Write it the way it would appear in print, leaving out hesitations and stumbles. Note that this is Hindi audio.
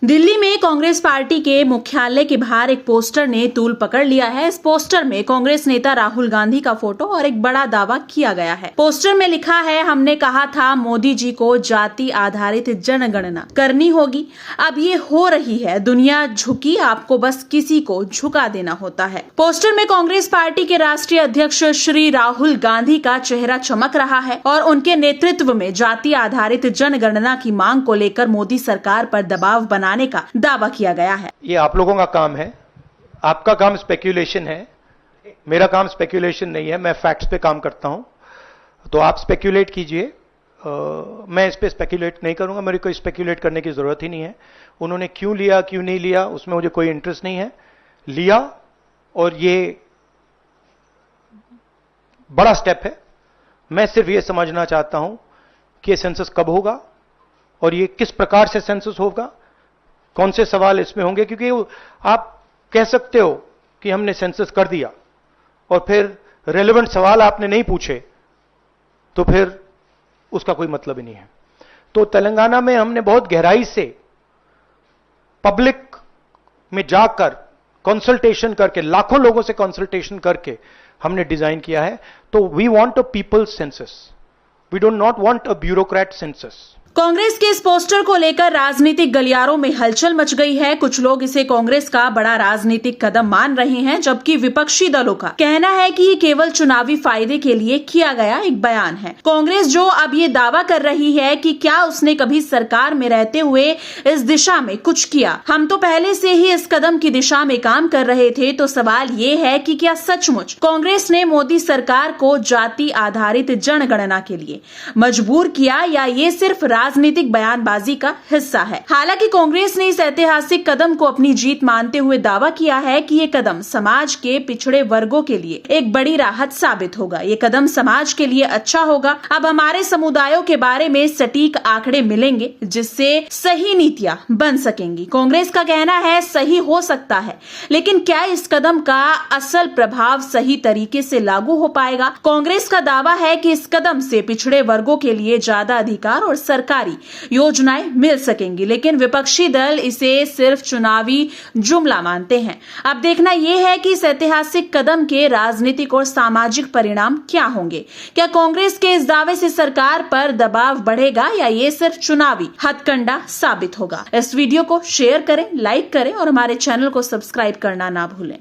दिल्ली में कांग्रेस पार्टी के मुख्यालय के बाहर एक पोस्टर ने तूल पकड़ लिया है। इस पोस्टर में कांग्रेस नेता राहुल गांधी का फोटो और एक बड़ा दावा किया गया है। पोस्टर में लिखा है, हमने कहा था मोदी जी को जाति आधारित जनगणना करनी होगी, अब ये हो रही है। दुनिया झुकी, आपको बस किसी को झुका देना होता है। पोस्टर में कांग्रेस पार्टी के राष्ट्रीय अध्यक्ष श्री राहुल गांधी का चेहरा चमक रहा है और उनके नेतृत्व में जाति आधारित जनगणना की मांग को लेकर मोदी सरकार पर दबाव बनाने का दावा किया गया है। ये आप लोगों का काम है, आपका काम स्पेक्यूलेशन है, मेरा काम स्पेक्यूलेशन नहीं है। मैं फैक्ट्स पे काम करता हूं, तो आप स्पेक्यूलेट कीजिए। मैं इस पे स्पेक्यूलेट नहीं करूंगा, मेरे को स्पेक्यूलेट करने की जरूरत ही नहीं है। उन्होंने क्यों लिया क्यों नहीं लिया उसमें मुझे कोई इंटरेस्ट नहीं है। लिया और ये बड़ा स्टेप है। मैं सिर्फ ये समझना चाहता हूं कि ये सेंसस कब होगा और ये किस प्रकार से सेंसस होगा, कौन से सवाल इसमें होंगे। क्योंकि आप कह सकते हो कि हमने सेंसस कर दिया और फिर रेलेवेंट सवाल आपने नहीं पूछे तो फिर उसका कोई मतलब ही नहीं है। तो तेलंगाना में हमने बहुत गहराई से पब्लिक में जाकर कंसल्टेशन करके, लाखों लोगों से कंसल्टेशन करके हमने डिजाइन किया है। तो we want a people's census, we don't not want a bureaucrat census. Congress के इस पोस्टर को लेकर राजनीतिक गलियारों में हलचल मच गई है। कुछ लोग इसे कांग्रेस का बड़ा राजनीतिक कदम मान रहे हैं, जबकि विपक्षी दलों का कहना है कि ये केवल चुनावी फायदे के लिए किया गया एक बयान है। कांग्रेस जो अब ये दावा कर रही है कि क्या उसने कभी सरकार में रहते हुए इस दिशा में कुछ किया, हम तो पहले से ही इस कदम की दिशा में काम कर रहे थे। तो सवाल ये है कि क्या सचमुच कांग्रेस ने मोदी सरकार को जाति आधारित जनगणना के लिए मजबूर किया या ये सिर्फ राजनीतिक बयानबाजी का हिस्सा है। हालांकि कांग्रेस ने इस ऐतिहासिक कदम को अपनी जीत मानते हुए दावा किया है कि ये कदम समाज के पिछड़े वर्गों के लिए एक बड़ी राहत साबित होगा। ये कदम समाज के लिए अच्छा होगा। अब हमारे समुदायों के बारे में सटीक आंकड़े मिलेंगे जिससे सही नीतियां बन सकेंगी। कांग्रेस का कहना है सही हो सकता है, लेकिन क्या इस कदम का असल प्रभाव सही तरीके से लागू हो पाएगा? कांग्रेस का दावा है कि इस कदम से पिछड़े वर्गों के लिए ज्यादा अधिकार और सरकारी योजनाएं मिल सकेंगी, लेकिन विपक्षी दल इसे सिर्फ चुनावी जुमला मानते हैं। अब देखना यह है कि इस ऐतिहासिक कदम के राजनीतिक और सामाजिक परिणाम क्या होंगे। क्या कांग्रेस के इस दावे से सरकार पर दबाव बढ़ेगा या ये सिर्फ चुनावी हथकंडा साबित होगा? इस वीडियो को शेयर करें, लाइक करें और हमारे चैनल को सब्सक्राइब करना ना भूलें।